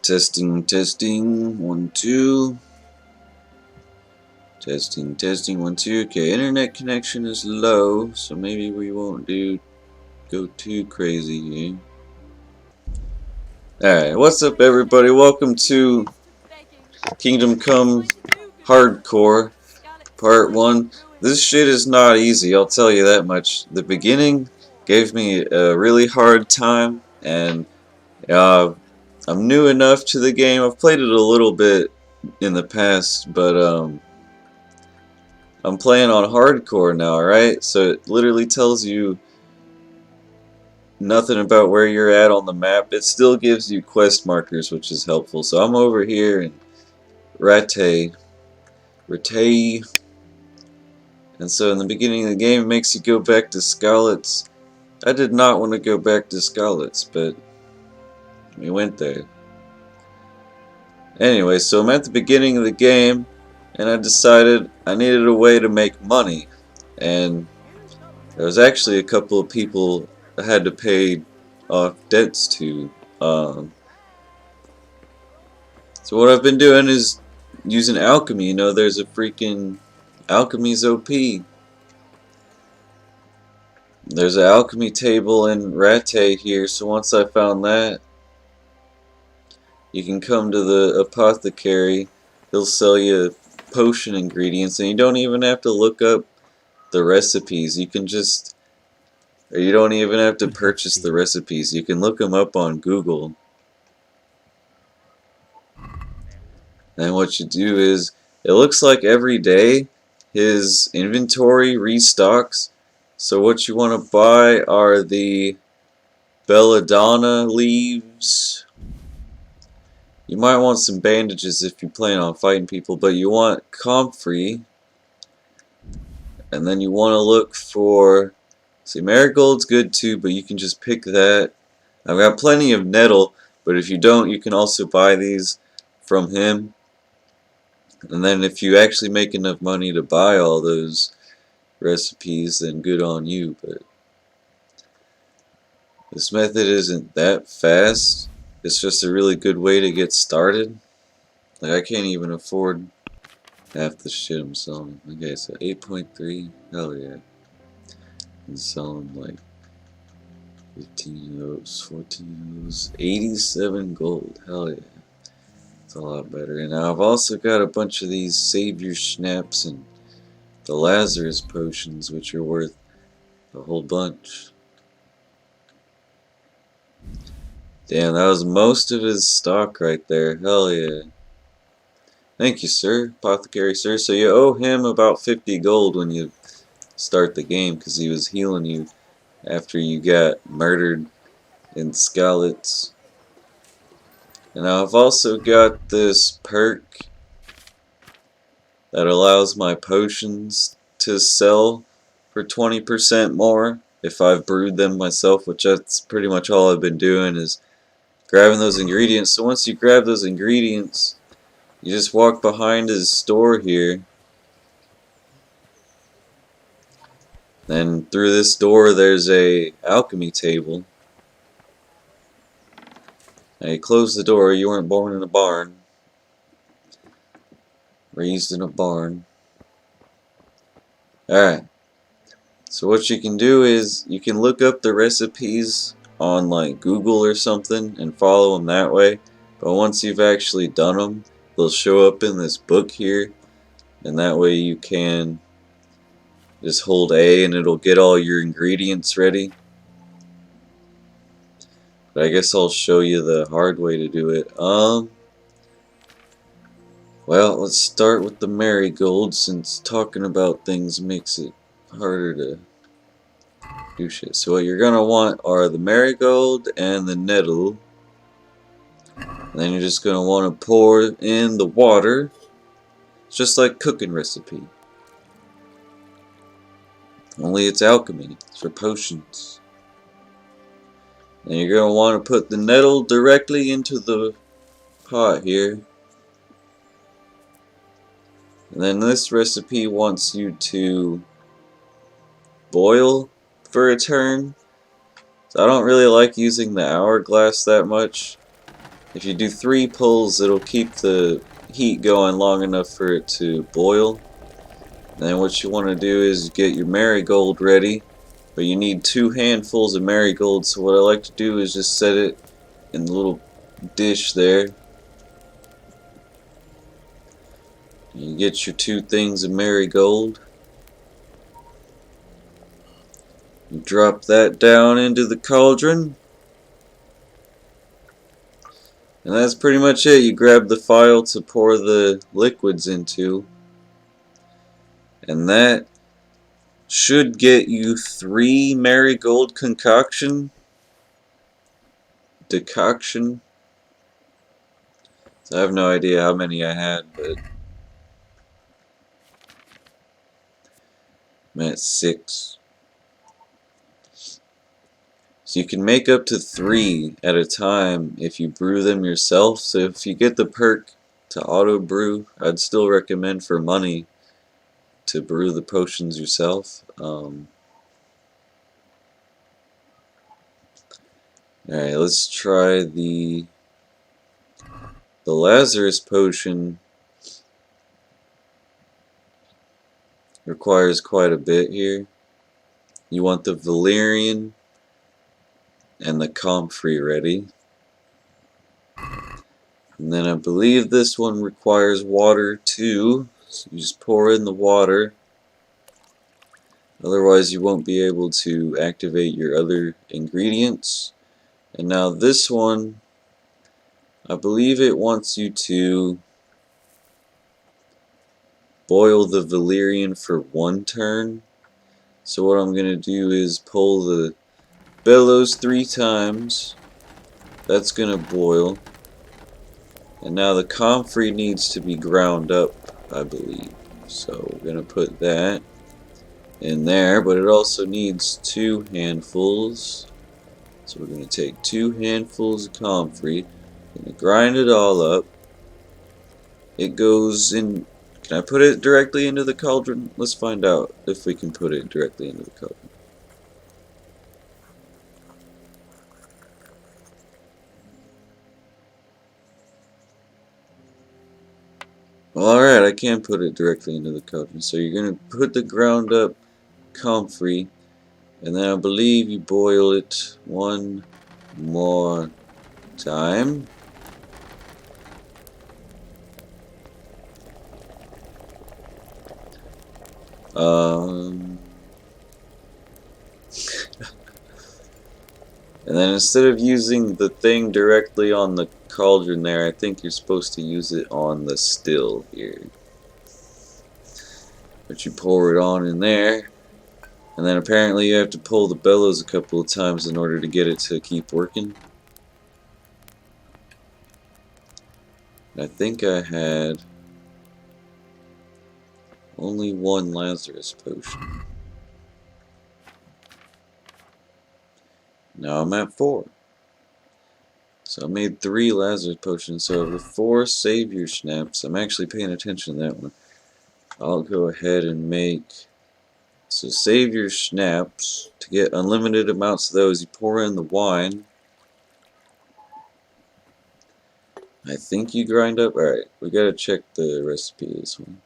Testing, testing, 1, 2. Testing, testing, 1, 2. Okay, internet connection is low, so maybe we won't go too crazy here. Alright, what's up everybody? Welcome to Kingdom Come Hardcore Part 1. This shit is not easy, I'll tell you that much. The beginning gave me a really hard time, and I'm new enough to the game. I've played it a little bit in the past, but I'm playing on hardcore now, right? So it literally tells you nothing about where you're at on the map. It still gives you quest markers, which is helpful. So I'm over here in Rattay. And so in the beginning of the game, it makes you go back to Skalitz. I did not want to go back to Skalitz, but we went there. Anyway, so I'm at the beginning of the game, and I decided I needed a way to make money. And there was actually a couple of people I had to pay off debts to. So what I've been doing is using alchemy. You know, there's a freaking alchemy's OP. There's an alchemy table in Rattay here, so once I found that, you can come to the apothecary. He'll sell you potion ingredients, and you don't even have to look up the recipes. You can just, or you don't even have to purchase the recipes. You can look them up on Google. And what you do is, it looks like every day his inventory restocks. So what you want to buy are the belladonna leaves. You might want some bandages if you plan on fighting people, but you want comfrey. And then you want to look for, see, marigold's good too, but you can just pick that. I've got plenty of nettle, but if you don't, you can also buy these from him. And then if you actually make enough money to buy all those recipes, then good on you. But this method isn't that fast. It's just a really good way to get started. Like, I can't even afford half the shit I'm selling. Okay, so 8.3, hell yeah. I'm selling like 15 of those, 14 of those, 87 gold, hell yeah. It's a lot better. And now I've also got a bunch of these Saviour Shnapps and the Lazarus potions, which are worth a whole bunch. Damn, that was most of his stock right there. Hell yeah. Thank you, sir. Apothecary, sir. So you owe him about 50 gold when you start the game, because he was healing you after you got murdered in Skalitz. And now I've also got this perk that allows my potions to sell for 20% more if I've brewed them myself, which that's pretty much all I've been doing, is grabbing those ingredients. So once you grab those ingredients, you just walk behind his store here. Then through this door there's a alchemy table. Now you close the door. You weren't born in a barn. Raised in a barn. Alright. So what you can do is you can look up the recipes on like Google or something and follow them that way. But once you've actually done them, they'll show up in this book here. And that way you can just hold A and it'll get all your ingredients ready. But I guess I'll show you the hard way to do it. Well, let's start with the marigold, since talking about things makes it harder to do shit. So what you're gonna want are the marigold and the nettle. And then you're just gonna want to pour in the water. It's just like cooking recipe. Only it's alchemy. It's for potions. And you're going to want to put the nettle directly into the pot here. And then this recipe wants you to boil for a turn. So I don't really like using the hourglass that much. If you do 3 pulls, it'll keep the heat going long enough for it to boil. Then what you want to do is get your marigold ready, but you need 2 handfuls of marigold. So what I like to do is just set it in the little dish there. You get your 2 things of marigold. You drop that down into the cauldron. And that's pretty much it. You grab the file to pour the liquids into. And that should get you 3 marigold decoction. So I have no idea how many I had, but I'm at 6. So you can make up to 3 at a time if you brew them yourself. So if you get the perk to auto brew, I'd still recommend for money to brew the potions yourself. Alright, let's try the Lazarus potion. Requires quite a bit here. You want the Valerian and the comfrey ready. And then I believe this one requires water too. So you just pour in the water. Otherwise you won't be able to activate your other ingredients. And now this one, I believe it wants you to boil the Valerian for 1 turn. So what I'm going to do is pull the bellows 3 times. That's going to boil. And now the comfrey needs to be ground up, I believe. So we're going to put that in there, but it also needs 2 handfuls. So we're going to take 2 handfuls of comfrey, going to grind it all up. It goes in. Can I put it directly into the cauldron? Let's find out if we can put it directly into the cauldron. Alright, I can put it directly into the cauldron. So you're going to put the ground up comfrey, and then I believe you boil it 1 more time. And then instead of using the thing directly on the cauldron there, I think you're supposed to use it on the still here. But you pour it on in there, and then apparently you have to pull the bellows a couple of times in order to get it to keep working. I think I had only 1 Lazarus potion. Now I'm at 4. So I made 3 Lazarus potions, so the 4 Saviour Shnapps. I'm actually paying attention to that one. I'll go ahead and make, so Saviour Shnapps. To get unlimited amounts of those, you pour in the wine. I think you grind up. Alright, we gotta check the recipe of this one.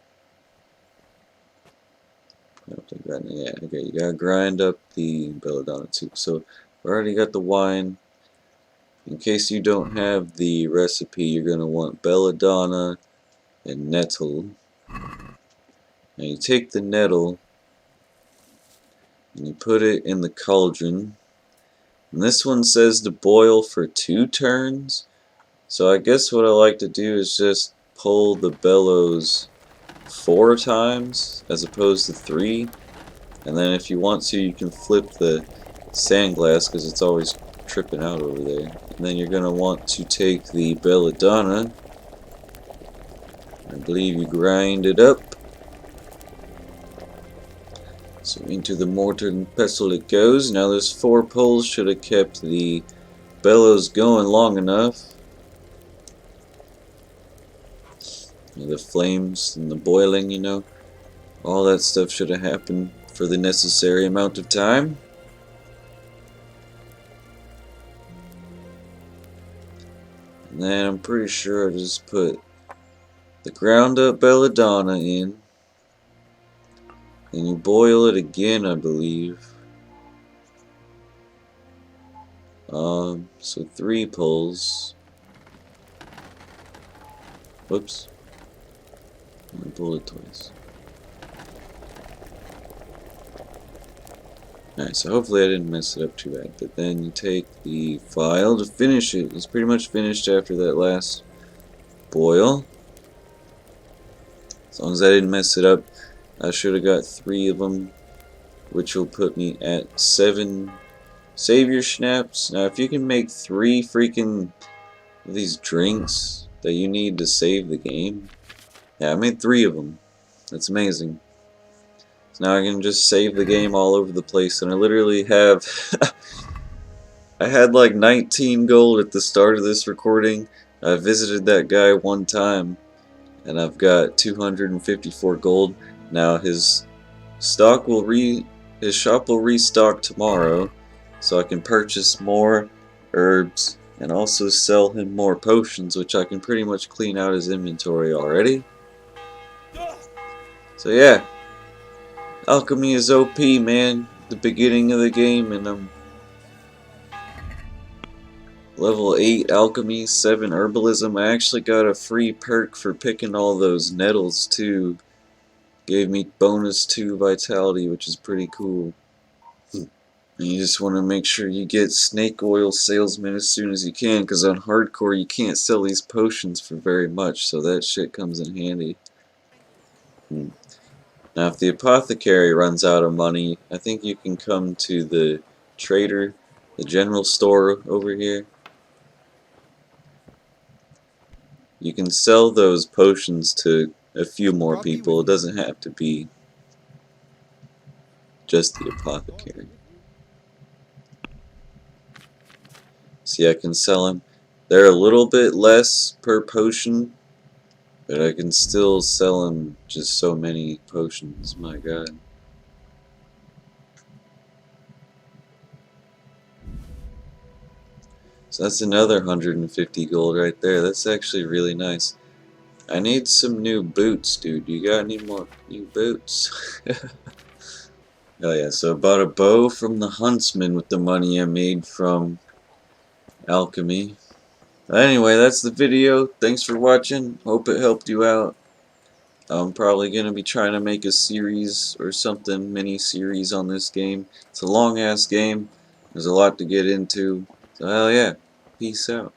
I don't think grinding. Yeah, okay, you gotta grind up the belladonna too. So we already got the wine. In case you don't have the recipe, you're gonna want belladonna and nettle. Now you take the nettle and you put it in the cauldron. And this one says to boil for 2 turns. So I guess what I like to do is just pull the bellows 4 times as opposed to 3. And then if you want to, you can flip the sand glass because it's always tripping out over there. And then you're going to want to take the belladonna. I believe you grind it up. So into the mortar and pestle it goes. Now those 4 pulls should have kept the bellows going long enough. The flames and the boiling, you know, all that stuff should have happened for the necessary amount of time. And then I'm pretty sure I just put the ground up belladonna in. And you boil it again, I believe. So 3 pulls. Whoops. I pulled it twice. Alright, so hopefully I didn't mess it up too bad. But then you take the file to finish it. It's pretty much finished after that last boil. As long as I didn't mess it up, I should have got 3 of them, which will put me at 7 Saviour Shnapps. Now, if you can make 3 freaking these drinks that you need to save the game. Yeah, I made 3 of them. That's amazing. So now I can just save the game all over the place, and I literally have... I had like 19 gold at the start of this recording. I visited that guy one time, and I've got 254 gold. Now his shop will restock tomorrow, so I can purchase more herbs and also sell him more potions, which I can pretty much clean out his inventory already. So yeah, alchemy is OP, man. The beginning of the game, and I'm level 8 alchemy, 7 herbalism. I actually got a free perk for picking all those nettles too. Gave me bonus 2 vitality, which is pretty cool. And you just want to make sure you get snake oil salesman as soon as you can, because on hardcore you can't sell these potions for very much, so that shit comes in handy. Now if the apothecary runs out of money, I think you can come to the trader, the general store over here. You can sell those potions to a few more people. It doesn't have to be just the apothecary. See, I can sell them. They're a little bit less per potion, but I can still sell them just so many potions. My god. So that's another 150 gold right there. That's actually really nice. I need some new boots, dude. You got any more new boots? Oh yeah, so I bought a bow from the huntsman with the money I made from alchemy. Anyway, that's the video. Thanks for watching. Hope it helped you out. I'm probably going to be trying to make a series or something, mini-series on this game. It's a long-ass game. There's a lot to get into. So hell yeah. Peace out.